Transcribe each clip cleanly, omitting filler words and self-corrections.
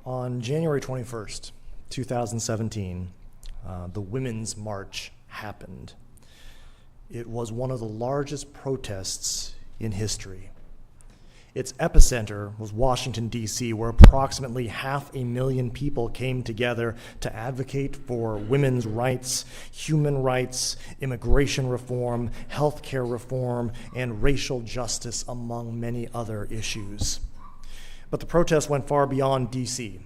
On January 21st, 2017, the Women's March happened. It was one of the largest protests in history. Its epicenter was Washington, D.C., where approximately 500,000 people came together to advocate for women's rights, human rights, immigration reform, healthcare reform, and racial justice, among many other issues. But the protests went far beyond D.C.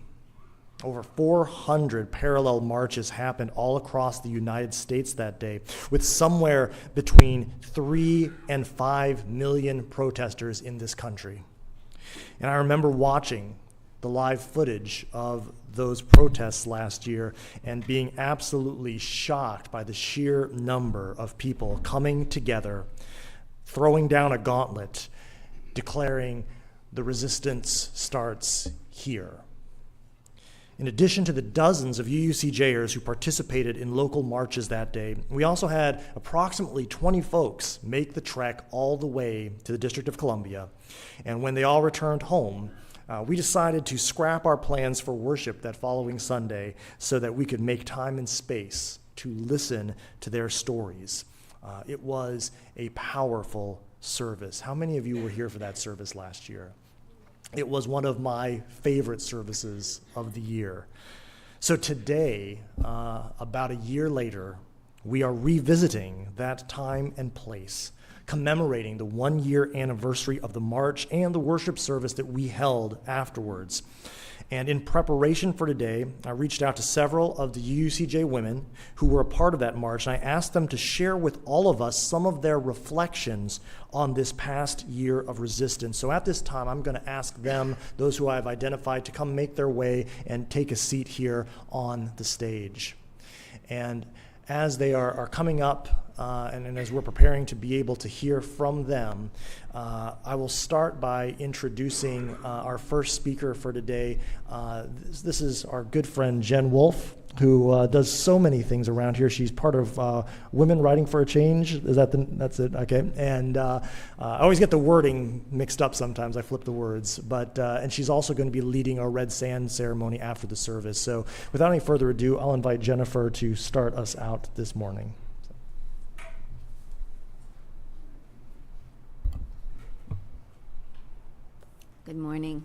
Over 400 parallel marches happened all across the United States that day, with somewhere between 3 and 5 million protesters in this country. And I remember watching the live footage of those protests last year and being absolutely shocked by the sheer number of people coming together, throwing down a gauntlet, declaring the resistance starts here. In addition to the dozens of UUCJers who participated in local marches that day, we also had approximately 20 folks make the trek all the way to the District of Columbia. And when they all returned home, we decided to scrap our plans for worship that following Sunday so that we could make time and space to listen to their stories. It was a powerful service. How many of you were here for that service last year? It was one of my favorite services of the year. So today, about a year later, we are revisiting that time and place, commemorating the 1-year anniversary of the march and the worship service that we held afterwards. And in preparation for today, I reached out to several of the UUCJ women who were a part of that march, and I asked them to share with all of us some of their reflections on this past year of resistance. So at this time, I'm going to ask them, those who I've identified, to come make their way and take a seat here on the stage. And as they are coming up, and as we're preparing to be able to hear from them, I will start by introducing our first speaker for today. This is our good friend Jen Wolfe, who does so many things around here. She's part of Women Writing for a Change. That's it? Okay. And I always get the wording mixed up sometimes. I flip the words. And she's also going to be leading our Red Sand ceremony after the service. So without any further ado, I'll invite Jennifer to start us out this morning. Good morning.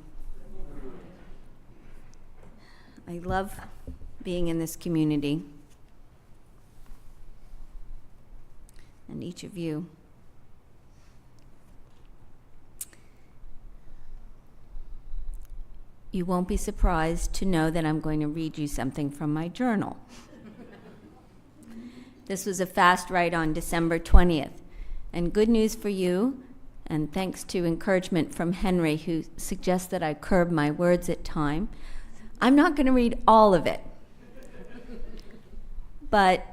I love being in this community and each of you. You won't be surprised to know that I'm going to read you something from my journal. This was a fast write on December 20th, and good news for you, and thanks to encouragement from Henry, who suggests that I curb my words at time, I'm not going to read all of it. But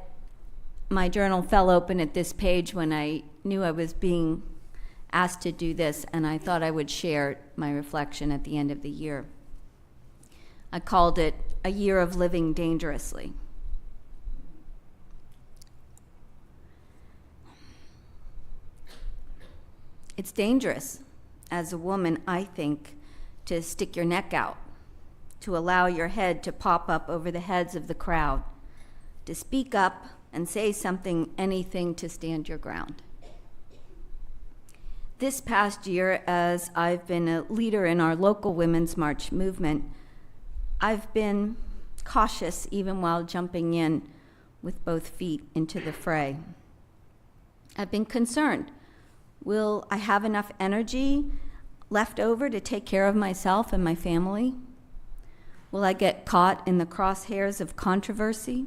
my journal fell open at this page when I knew I was being asked to do this, and I thought I would share my reflection at the end of the year. I called it A Year of Living Dangerously. It's dangerous, as a woman, I think, to stick your neck out, to allow your head to pop up over the heads of the crowd, to speak up and say something, anything to stand your ground. This past year, as I've been a leader in our local Women's March movement, I've been cautious even while jumping in with both feet into the fray. I've been concerned. Will I have enough energy left over to take care of myself and my family? Will I get caught in the crosshairs of controversy?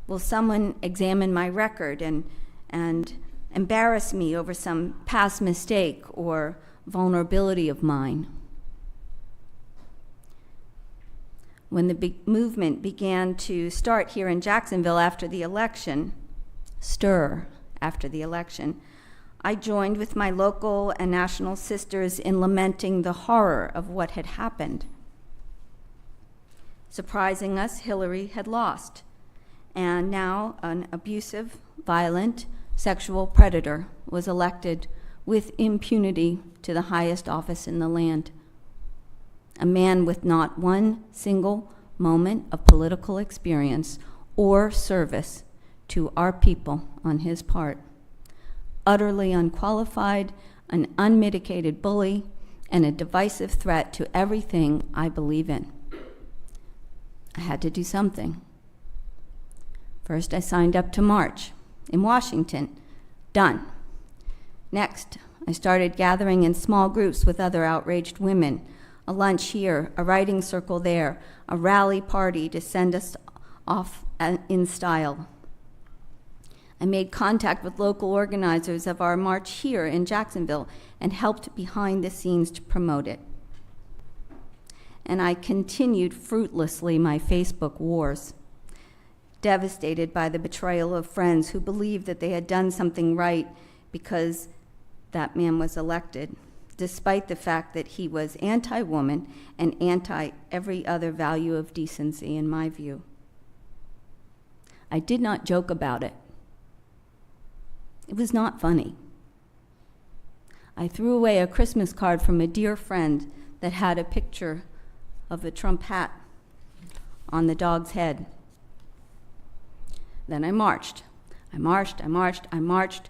Will someone examine my record and embarrass me over some past mistake or vulnerability of mine? When the movement began to start here in Jacksonville after the election, stir after the election, I joined with my local and national sisters in lamenting the horror of what had happened. Surprising us, Hillary had lost, and now an abusive, violent, sexual predator was elected with impunity to the highest office in the land. a man with not one single moment of political experience or service to our people on his part, utterly unqualified, an unmitigated bully, and a divisive threat to everything I believe in. I had to do something. First, I signed up to march in Washington. Done. Next, I started gathering in small groups with other outraged women, a lunch here, a writing circle there, a rally party to send us off in style. I made contact with local organizers of our march here in Jacksonville and helped behind the scenes to promote it. And I continued fruitlessly my Facebook wars, devastated by the betrayal of friends who believed that they had done something right because that man was elected, despite the fact that he was anti-woman and anti every other value of decency in my view. I did not joke about it. It was not funny. I threw away a Christmas card from a dear friend that had a picture of a Trump hat on the dog's head. Then I marched. I marched,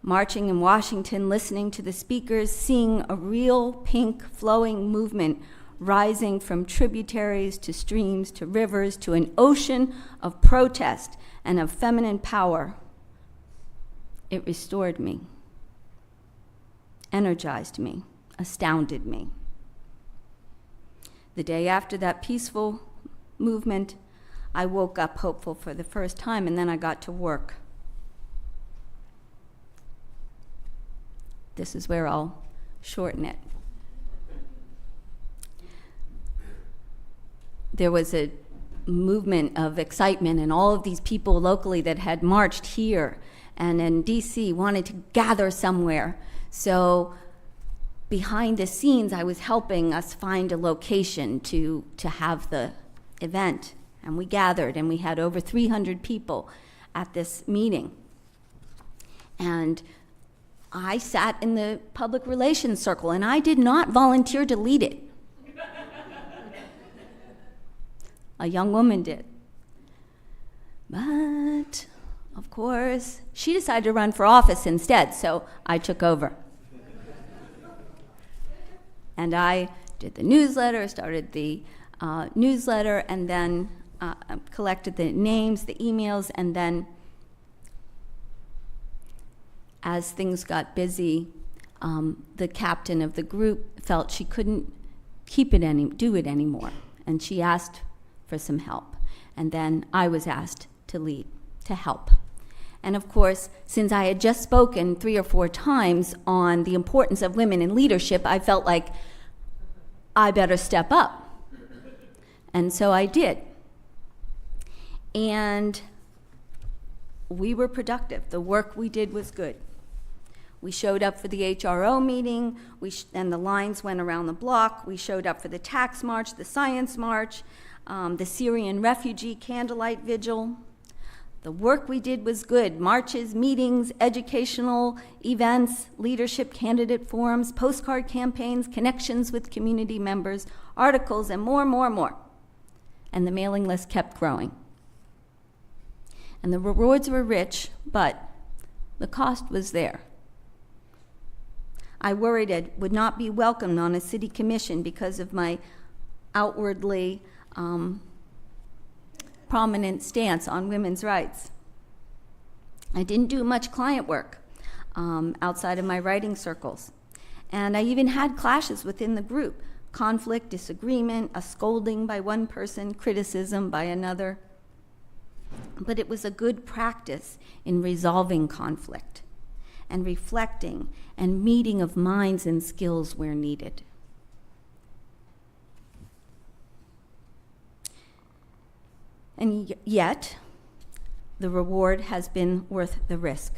marching in Washington, listening to the speakers, seeing a real pink flowing movement rising from tributaries to streams to rivers to an ocean of protest and of feminine power. It restored me, energized me, astounded me. The day after that peaceful movement, I woke up hopeful for the first time, and then I got to work. This is where I'll shorten it. There was a movement of excitement, and all of these people locally that had marched here and in DC wanted to gather somewhere. So behind the scenes, I was helping us find a location to have the event. And we gathered, and we had over 300 people at this meeting. And I sat in the public relations circle, and I did not volunteer to lead it. A young woman did. But, of course, she decided to run for office instead, so I took over. And I did the newsletter, started the newsletter, and then collected the names, the emails, and then as things got busy, the captain of the group felt she couldn't do it anymore, and she asked for some help. And then I was asked to lead, to help. And of course, since I had just spoken 3 or 4 times on the importance of women in leadership, I felt like I better step up. And so I did. And we were productive. The work we did was good. We showed up for the HRO meeting, and the lines went around the block. We showed up for the tax march, the science march, the Syrian refugee candlelight vigil. The work we did was good. Marches, meetings, educational events, leadership candidate forums, postcard campaigns, connections with community members, articles, and more. And the mailing list kept growing. And the rewards were rich, but the cost was there. I worried I would not be welcomed on a city commission because of my outwardly prominent stance on women's rights. I didn't do much client work outside of my writing circles. And I even had clashes within the group: conflict, disagreement, a scolding by one person, criticism by another. But it was a good practice in resolving conflict and reflecting and meeting of minds and skills where needed. And yet, the reward has been worth the risk.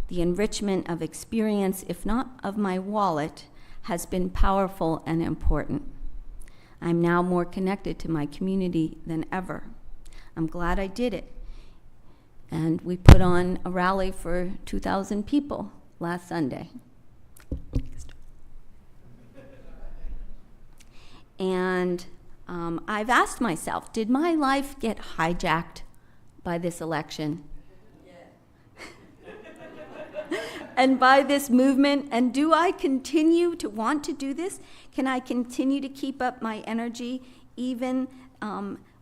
The enrichment of experience, if not of my wallet, has been powerful and important. I'm now more connected to my community than ever. I'm glad I did it. And we put on a rally for 2,000 people last Sunday. And I've asked myself, did my life get hijacked by this election? And by this movement? And do I continue to want to do this? Can I continue to keep up my energy even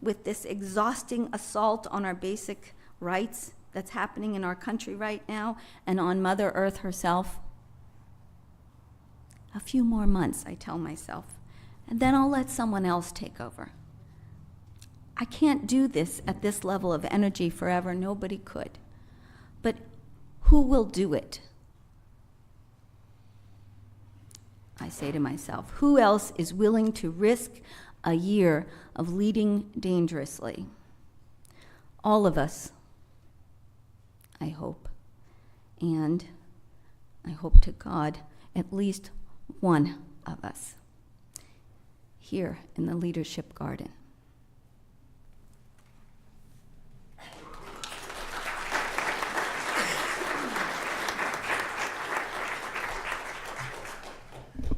with this exhausting assault on our basic rights that's happening in our country right now and on Mother Earth herself? A few more months, I tell myself, and then I'll let someone else take over. I can't do this at this level of energy forever. Nobody could. But who will do it? I say to myself, who else is willing to risk a year of leading dangerously? All of us, I hope. And I hope to God, at least one of us here in the Leadership Garden.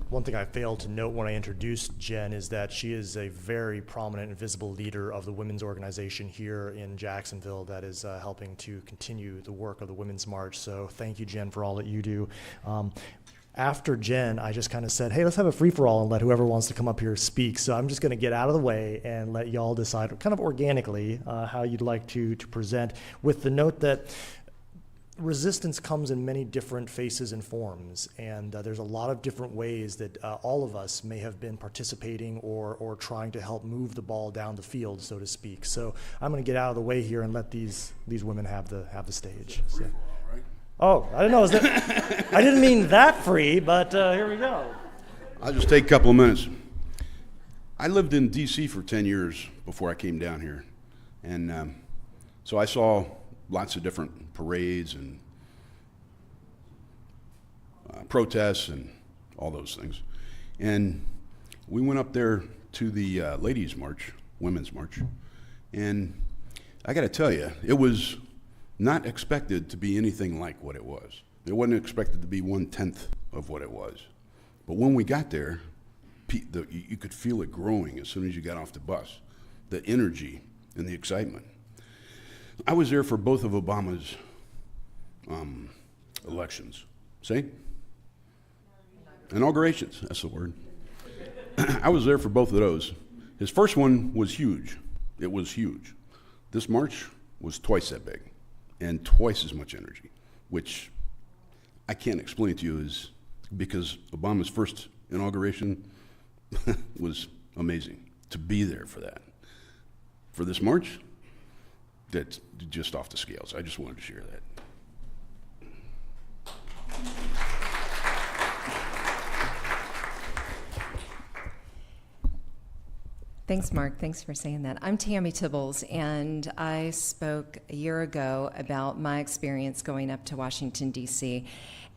One thing I failed to note when I introduced Jen is that she is a very prominent and visible leader of the women's organization here in Jacksonville that is helping to continue the work of the Women's March. So thank you, Jen, for all that you do. After Jen, I just kind of said, hey, let's have a free-for-all and let whoever wants to come up here speak. So I'm just going to get out of the way and let y'all decide kind of organically how you'd like to present, with the note that resistance comes in many different faces and forms, and there's a lot of different ways that all of us may have been participating or trying to help move the ball down the field, so to speak. So I'm going to get out of the way here and let these women have the stage. So. Oh, I didn't know. I didn't mean that free, but here we go. I'll just take a couple of minutes. I lived in D.C. for 10 years before I came down here, and so I saw lots of different parades and protests and all those things. And we went up there to the Ladies' March, Women's March, and I got to tell you, it was not expected to be anything like what it was. It wasn't expected to be 1/10 of what it was. But when we got there, you could feel it growing as soon as you got off the bus, the energy and the excitement. I was there for both of Obama's elections. See? Inaugurations, that's the word. I was there for both of those. His first one was huge. It was huge. This march was twice that big and twice as much energy, which I can't explain to you, is because Obama's first inauguration was amazing. To be there for that. For this march, that's just off the scales. I just wanted to share that. Thanks, Mark. Thanks for saying that. I'm Tammy Tibbles, and I spoke a year ago about my experience going up to Washington, D.C.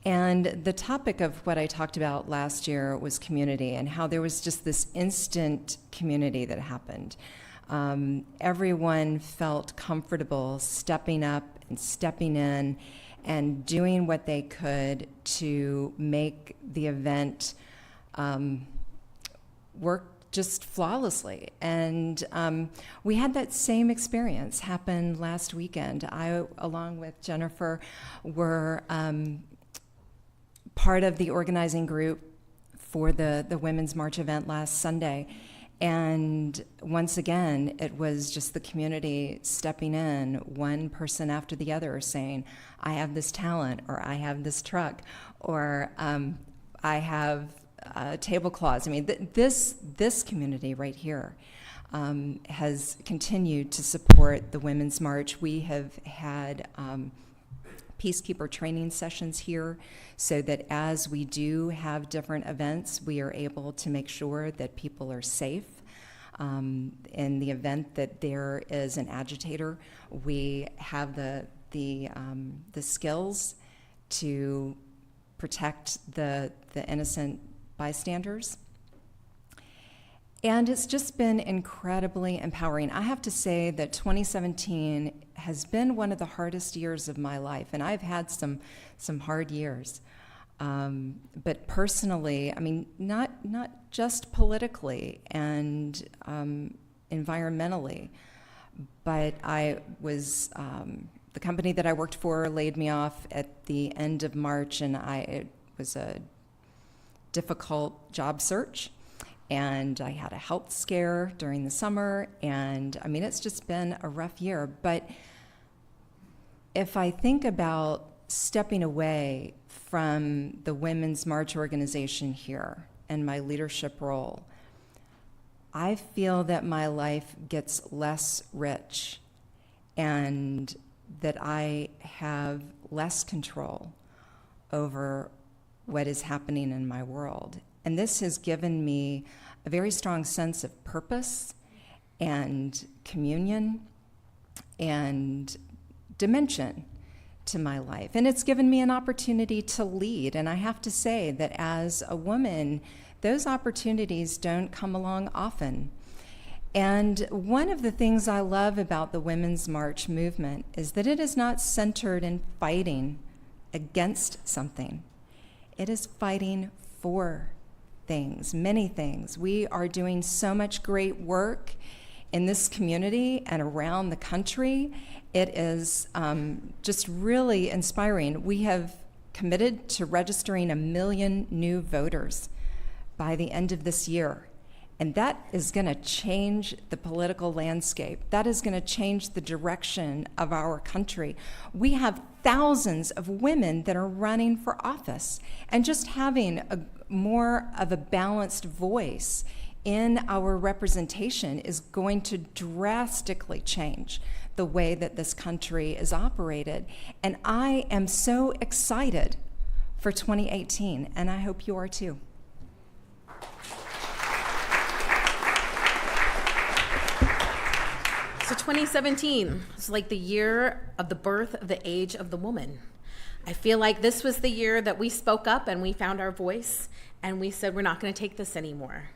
And the topic of what I talked about last year was community, and how there was just this instant community that happened. Everyone felt comfortable stepping up and stepping in and doing what they could to make the event work just flawlessly. And we had that same experience happen last weekend. I, along with Jennifer, were part of the organizing group for the Women's March event last Sunday. And once again, it was just the community stepping in, one person after the other, saying, I have this talent, or I have this truck, or I have tablecloths. I mean, this community right here has continued to support the Women's March. We have had peacekeeper training sessions here, so that as we do have different events, we are able to make sure that people are safe. In the event that there is an agitator, we have the skills to protect the innocent bystanders. And it's just been incredibly empowering. I have to say that 2017 has been one of the hardest years of my life, and I've had some hard years. But personally, I mean, not just politically and environmentally, but I was, the company that I worked for laid me off at the end of March, and it was a difficult job search, and I had a health scare during the summer, and I mean, it's just been a rough year. But if I think about stepping away from the Women's March organization here and my leadership role, I feel that my life gets less rich and that I have less control over what is happening in my world. And this has given me a very strong sense of purpose and communion and dimension to my life. And it's given me an opportunity to lead. And I have to say that as a woman, those opportunities don't come along often. And one of the things I love about the Women's March movement is that it is not centered in fighting against something. It is fighting for things, many things. We are doing so much great work in this community and around the country. It is just really inspiring. We have committed to registering 1 million new voters by the end of this year. And that is going to change the political landscape. That is going to change the direction of our country. We have thousands of women that are running for office, and just having more of a balanced voice in our representation is going to drastically change the way that this country is operated. And I am so excited for 2018, and I hope you are too. So 2017 is like the year of the birth of the age of the woman. I feel like this was the year that we spoke up and we found our voice and we said, we're not going to take this anymore.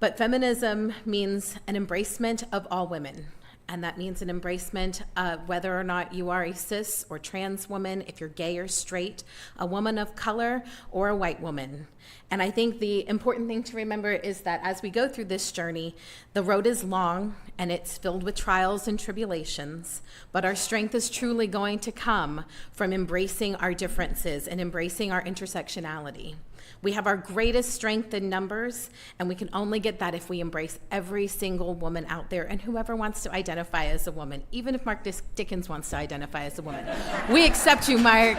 But feminism means an embracement of all women. And that means an embracement of whether or not you are a cis or trans woman, if you're gay or straight, a woman of color or a white woman. And I think the important thing to remember is that as we go through this journey, the road is long and it's filled with trials and tribulations, but our strength is truly going to come from embracing our differences and embracing our intersectionality. We have our greatest strength in numbers, and we can only get that if we embrace every single woman out there and whoever wants to identify as a woman, even if Mark Dickens wants to identify as a woman. We accept you, Mark.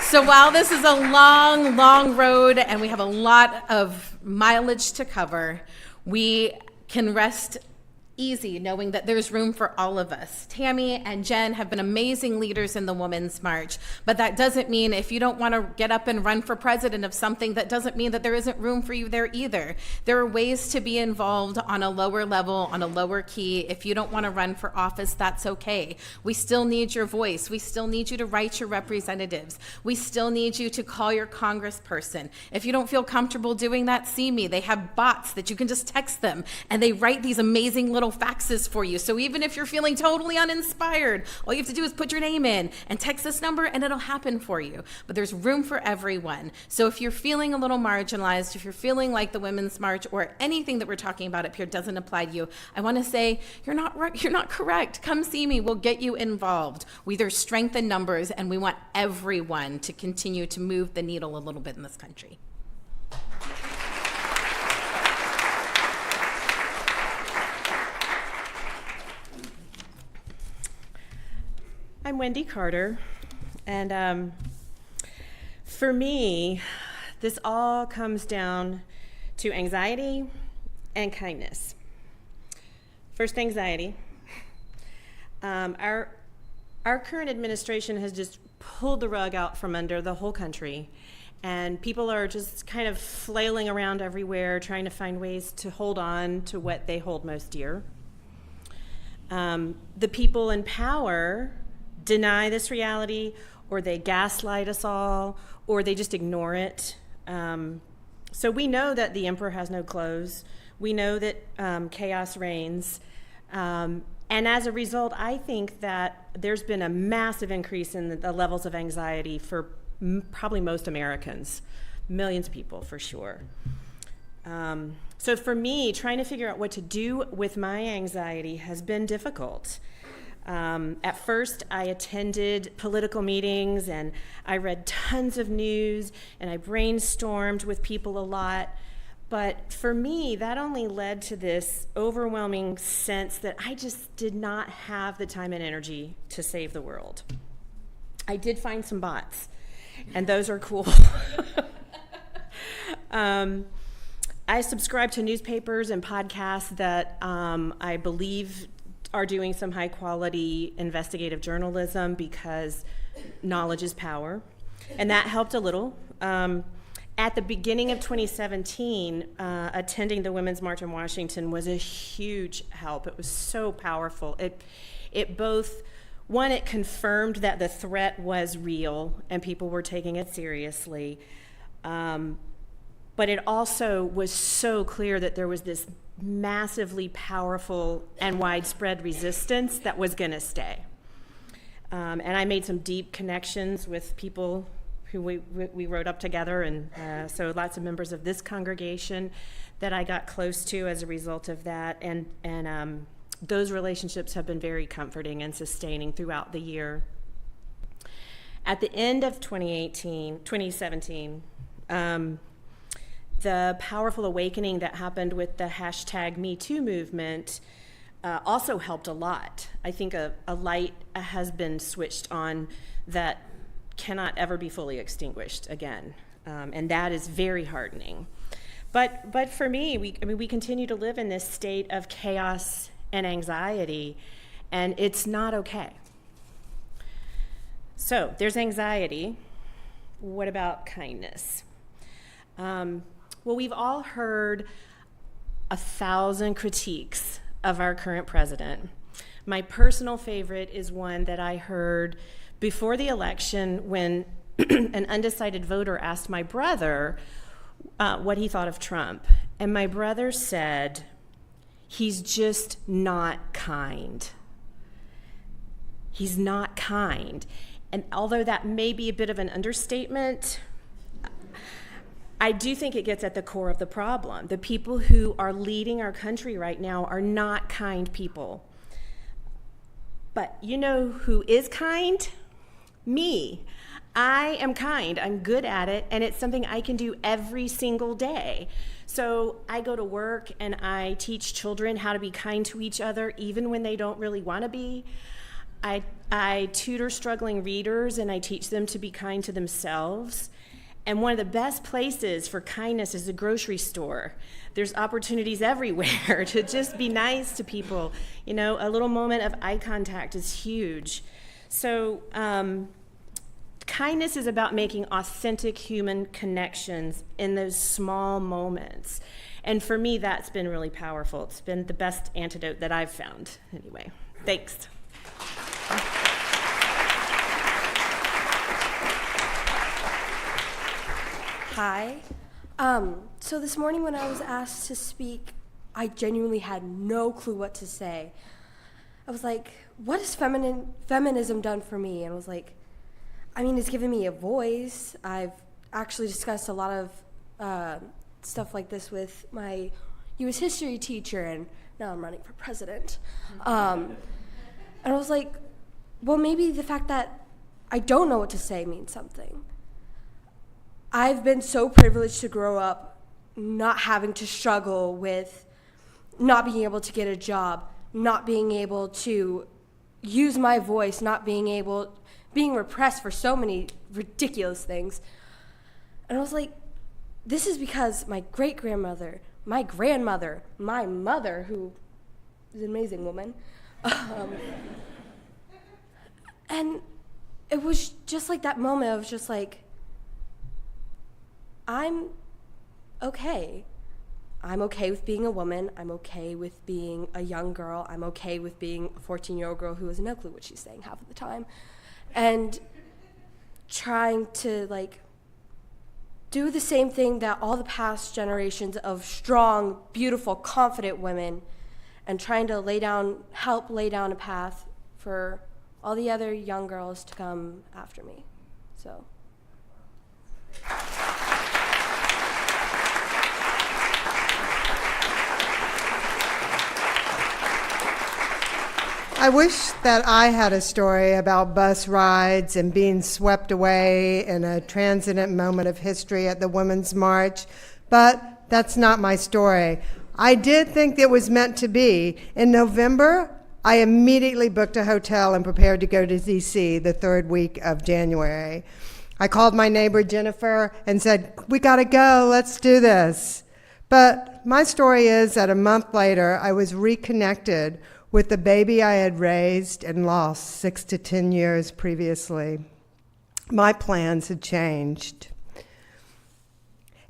So while this is a long, long road and we have a lot of mileage to cover, we can rest easy knowing that there's room for all of us. Tammy and Jen have been amazing leaders in the Women's March, but that doesn't mean if you don't want to get up and run for president of something, that doesn't mean that there isn't room for you there either. There are ways to be involved on a lower level, on a lower key. If you don't want to run for office, that's okay. We still need your voice. We still need you to write your representatives. We still need you to call your congressperson. If you don't feel comfortable doing that, see me. They have bots that you can just text them, and they write these amazing little faxes for you. So even if you're feeling totally uninspired, all you have to do is put your name in and text this number and it'll happen for you. But there's room for everyone. So if you're feeling a little marginalized, if you're feeling like the Women's March or anything that we're talking about up here doesn't apply to you, I want to say you're not correct. Come see me. We'll get you involved. There's strength in numbers, and we want everyone to continue to move the needle a little bit in this country. I'm Wendy Carter, and for me, this all comes down to anxiety and kindness. First, anxiety. Our current administration has just pulled the rug out from under the whole country, and people are just kind of flailing around everywhere, trying to find ways to hold on to what they hold most dear. The people in power deny this reality, or they gaslight us all, or they just ignore it. So we know that the emperor has no clothes. We know that chaos reigns. And as a result, I think that there's been a massive increase in the levels of anxiety for probably most Americans, millions of people for sure. So for me, trying to figure out what to do with my anxiety has been difficult. At first, I attended political meetings and I read tons of news and I brainstormed with people a lot. But for me, that only led to this overwhelming sense that I just did not have the time and energy to save the world. I did find some bots, and those are cool. I subscribe to newspapers and podcasts that I believe are doing some high quality investigative journalism because knowledge is power. And that helped a little. At the beginning of 2017, attending the Women's March in Washington was a huge help. It was so powerful. It both, one, it confirmed that the threat was real and people were taking it seriously. But it also was so clear that there was this massively powerful and widespread resistance that was going to stay. And I made some deep connections with people who we wrote up together, and so lots of members of this congregation that I got close to as a result of that. And those relationships have been very comforting and sustaining throughout the year. At the end of 2017, the powerful awakening that happened with the hashtag #MeToo movement also helped a lot. I think a light has been switched on that cannot ever be fully extinguished again, and that is very heartening. But for me, we continue to live in this state of chaos and anxiety, and it's not okay. So there's anxiety. What about kindness? Well, we've all heard 1,000 critiques of our current president. My personal favorite is one that I heard before the election when an undecided voter asked my brother what he thought of Trump. And my brother said, "He's just not kind. He's not kind." And although that may be a bit of an understatement, I do think it gets at the core of the problem. The people who are leading our country right now are not kind people. But you know who is kind? Me. I am kind. I'm good at it, and it's something I can do every single day. So I go to work and I teach children how to be kind to each other, even when they don't really want to be. I tutor struggling readers, and I teach them to be kind to themselves. And one of the best places for kindness is the grocery store. There's opportunities everywhere to just be nice to people. You know, a little moment of eye contact is huge. So kindness is about making authentic human connections in those small moments. And for me, that's been really powerful. It's been the best antidote that I've found. Anyway, thanks. Hi. So this morning when I was asked to speak, I genuinely had no clue what to say. I was like, what has feminism done for me? And I was like, I mean, it's given me a voice. I've actually discussed a lot of stuff like this with my U.S. history teacher, and now I'm running for president. And I was like, well, maybe the fact that I don't know what to say means something. I've been so privileged to grow up not having to struggle with not being able to get a job, not being able to use my voice, being repressed for so many ridiculous things. And I was like, this is because my great-grandmother, my grandmother, my mother, who is an amazing woman, and it was just like that moment of just like, I'm okay. I'm okay with being a woman. I'm okay with being a young girl. I'm okay with being a 14-year-old girl who has no clue what she's saying half of the time. And trying to like do the same thing that all the past generations of strong, beautiful, confident women, and trying to help lay down a path for all the other young girls to come after me. So I wish that I had a story about bus rides and being swept away in a transient moment of history at the Women's March, but that's not my story. I did think it was meant to be. In November, I immediately booked a hotel and prepared to go to D.C. the third week of January. I called my neighbor Jennifer and said, "We gotta go, let's do this." But my story is that a month later, I was reconnected with the baby I had raised and lost 6 to 10 years previously. My plans had changed.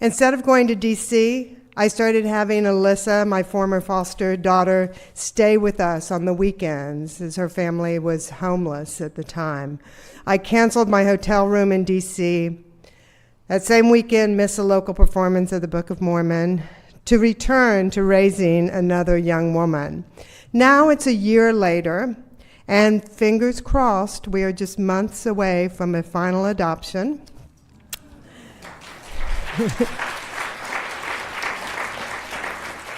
Instead of going to D.C., I started having Alyssa, my former foster daughter, stay with us on the weekends, as her family was homeless at the time. I canceled my hotel room in D.C. That same weekend, missed a local performance of the Book of Mormon to return to raising another young woman. Now it's a year later, and fingers crossed, we are just months away from a final adoption.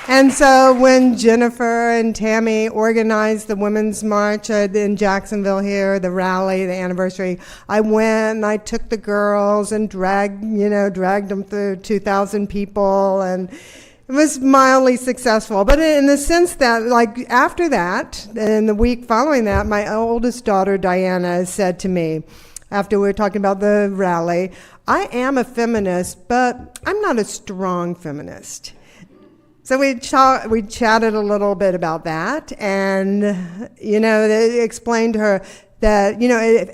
And so when Jennifer and Tammy organized the Women's March in Jacksonville here, the rally, the anniversary, I went and I took the girls and dragged them through 2,000 people, and it was mildly successful. But in the sense that, like, after that, and the week following that, my oldest daughter, Diana, said to me, after we were talking about the rally, "I am a feminist, but I'm not a strong feminist." So we chatted a little bit about that, and, they explained to her that,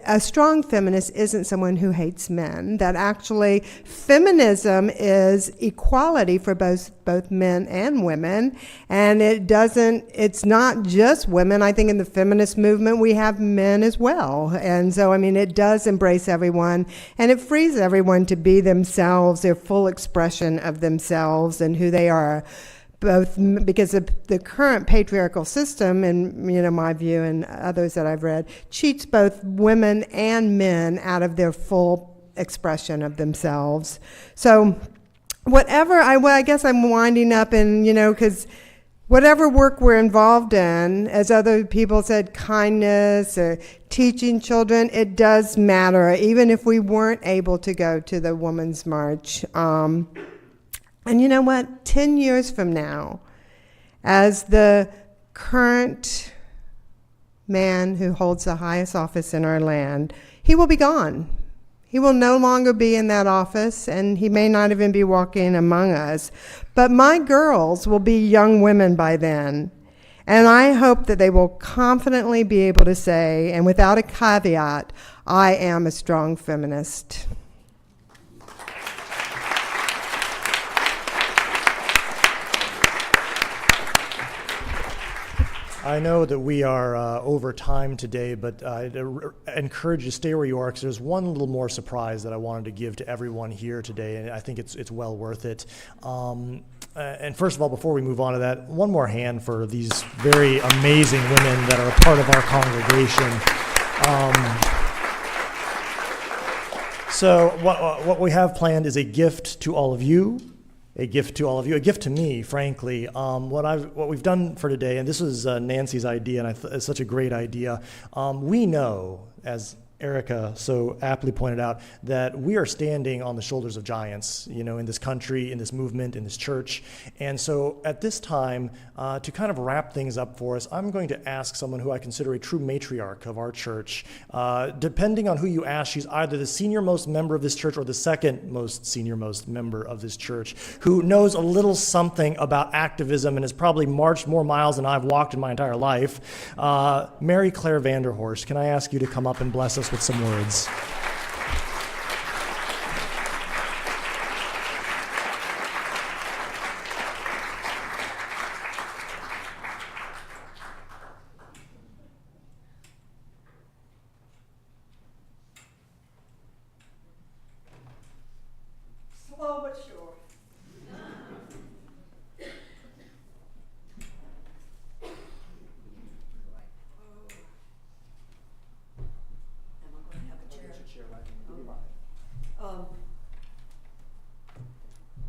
a strong feminist isn't someone who hates men, that actually feminism is equality for both men and women, and it's not just women. I think in the feminist movement we have men as well, and so, it does embrace everyone, and it frees everyone to be themselves, their full expression of themselves and who they are. Both because of the current patriarchal system, in my view and others that I've read, cheats both women and men out of their full expression of themselves. So I guess I'm winding up and, because whatever work we're involved in, as other people said, kindness or teaching children, it does matter, even if we weren't able to go to the Women's March. And you know what? 10 years from now, as the current man who holds the highest office in our land, he will be gone. He will no longer be in that office, and he may not even be walking among us. But my girls will be young women by then. And I hope that they will confidently be able to say, and without a caveat, "I am a strong feminist." I know that we are over time today, but I'd encourage you to stay where you are, because there's one little more surprise that I wanted to give to everyone here today, and I think it's well worth it. And first of all, before we move on to that, one more hand for these very amazing women that are a part of our congregation. So what we have planned is a gift to all of you. A gift to me, frankly. What we've done for today, and this was Nancy's idea, and it's such a great idea. We know, as Erica so aptly pointed out, that we are standing on the shoulders of giants, in this country, in this movement, in this church. And so at this time, to kind of wrap things up for us, I'm going to ask someone who I consider a true matriarch of our church. Depending on who you ask, she's either the senior-most member of this church or the second most senior-most member of this church, who knows a little something about activism and has probably marched more miles than I've walked in my entire life. Mary Claire Vanderhorst, can I ask you to come up and bless us with some words? Slow but sure.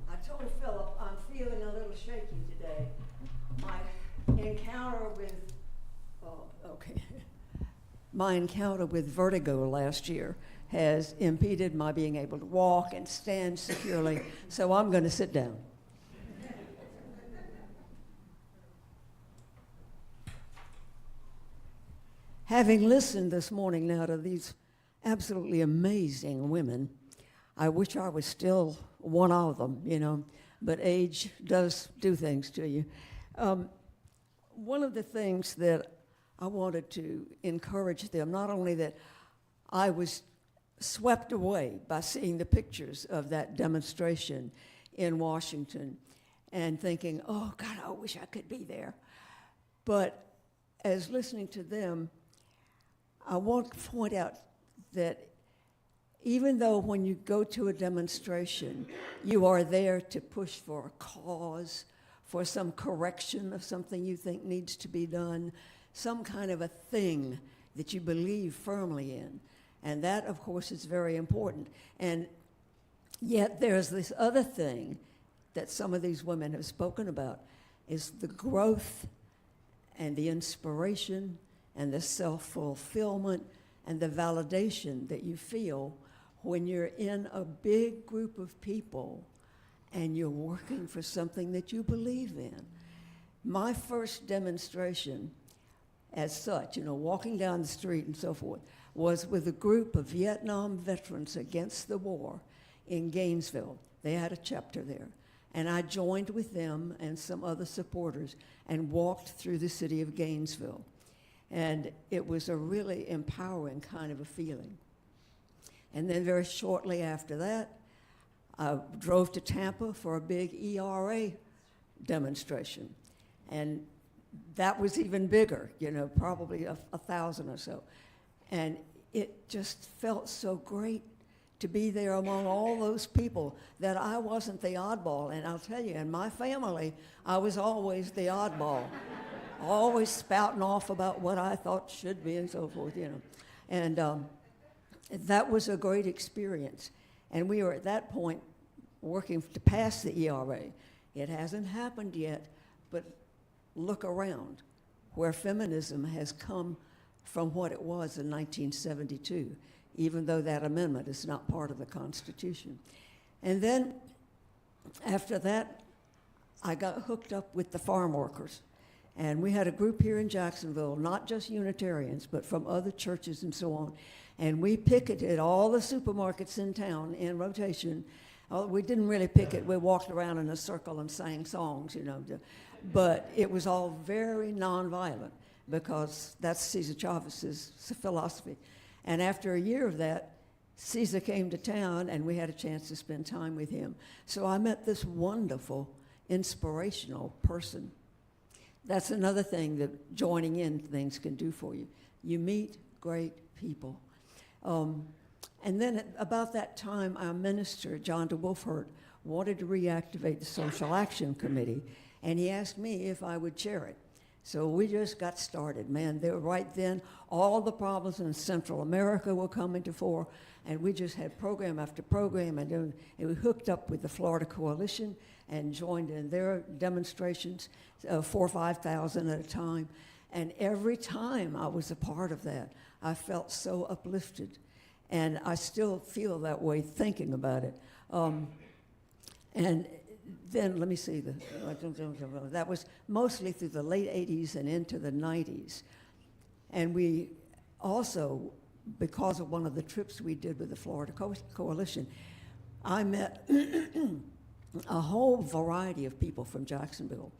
I told Philip I'm feeling a little shaky today. My encounter with, okay. my encounter with vertigo last year has impeded my being able to walk and stand securely, so I'm going to sit down. Having listened this morning now to these absolutely amazing women, I wish I was still one of them, you know, but age does do things to you. One of the things that I wanted to encourage them, not only that I was swept away by seeing the pictures of that demonstration in Washington and thinking, oh God, I wish I could be there. But as listening to them, I want to point out that even though when you go to a demonstration, you are there to push for a cause, for some correction of something you think needs to be done, some kind of a thing that you believe firmly in. And that, of course, is very important. And yet there's this other thing that some of these women have spoken about, is the growth and the inspiration and the self-fulfillment and the validation that you feel when you're in a big group of people and you're working for something that you believe in. My first demonstration as such, you know, walking down the street and so forth, was with a group of Vietnam veterans against the war in Gainesville. They had a chapter there. And I joined with them and some other supporters and walked through the city of Gainesville. And it was a really empowering kind of a feeling. And then very shortly after that, I drove to Tampa for a big ERA demonstration. And that was even bigger, you know, probably 1,000 or so. And it just felt so great to be there among all those people that I wasn't the oddball. And I'll tell you, in my family, I was always the oddball. Always spouting off about what I thought should be and so forth, you know. And that was a great experience. And we were at that point working to pass the ERA. It hasn't happened yet, but look around where feminism has come from what it was in 1972, even though that amendment is not part of the Constitution. And then after that, I got hooked up with the farm workers. And we had a group here in Jacksonville, not just Unitarians, but from other churches and so on. And we picketed all the supermarkets in town in rotation. We didn't really picket. We walked around in a circle and sang songs, you know. But it was all very nonviolent because that's Cesar Chavez's philosophy. And after a year of that, Cesar came to town and we had a chance to spend time with him. So I met this wonderful, inspirational person. That's another thing that joining in things can do for you. You meet great people. And then about that time, our minister, John DeWolfhurt, wanted to reactivate the Social Action Committee, and he asked me if I would chair it. So we just got started, man. There, right then, all the problems in Central America were coming to fore, and we just had program after program, and we hooked up with the Florida Coalition and joined in their demonstrations, 4,000 or 5,000 at a time. And every time I was a part of that, I felt so uplifted. And I still feel that way thinking about it. And then, let me see, that was mostly through the late 80s and into the 90s. And we also, because of one of the trips we did with the Florida Coalition, I met a whole variety of people from Jacksonville.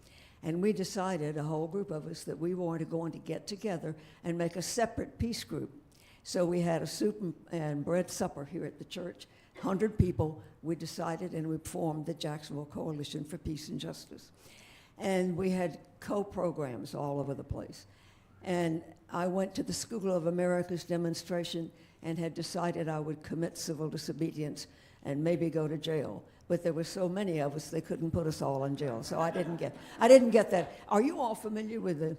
And we decided, a whole group of us, that we were going to get together and make a separate peace group. So we had a soup and bread supper here at the church, 100 people. We decided, and we formed the Jacksonville Coalition for Peace and Justice. And we had co-programs all over the place. And I went to the School of America's demonstration and had decided I would commit civil disobedience and maybe go to jail. But there were so many of us, they couldn't put us all in jail. So I didn't get that. Are you all familiar with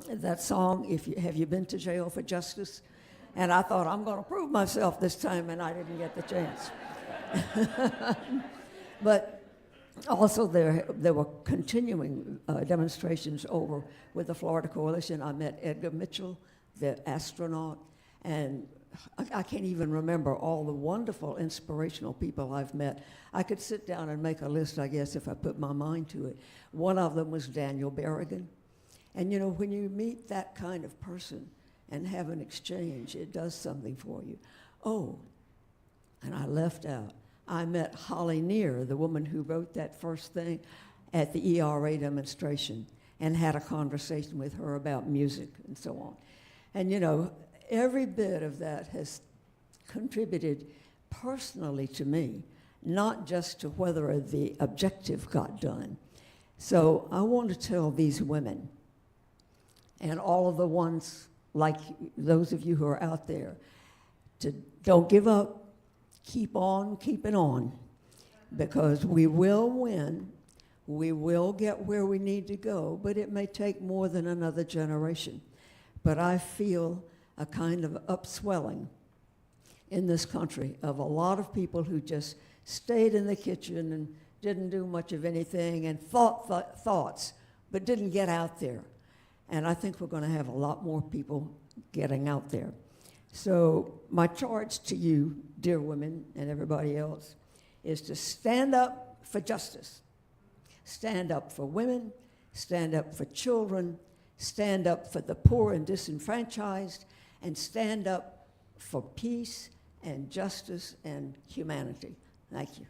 that song, Have You Been to Jail for Justice? And I thought, I'm going to prove myself this time, and I didn't get the chance. But also there were continuing demonstrations over with the Florida Coalition. I met Edgar Mitchell, the astronaut, and I can't even remember all the wonderful, inspirational people I've met. I could sit down and make a list, I guess, if I put my mind to it. One of them was Daniel Berrigan. And you know, when you meet that kind of person and have an exchange, it does something for you. Oh, and I left out, I met Holly Near, the woman who wrote that first thing at the ERA demonstration, and had a conversation with her about music and so on. And you know, every bit of that has contributed personally to me, not just to whether the objective got done. So I want to tell these women, and all of the ones like those of you who are out there, to don't give up, keep on keeping on, because we will win, we will get where we need to go, but it may take more than another generation. But I feel a kind of upswelling in this country of a lot of people who just stayed in the kitchen and didn't do much of anything and thought thoughts, but didn't get out there. And I think we're going to have a lot more people getting out there. So my charge to you, dear women and everybody else, is to stand up for justice. Stand up for women, stand up for children, stand up for the poor and disenfranchised, and stand up for peace and justice and humanity. Thank you.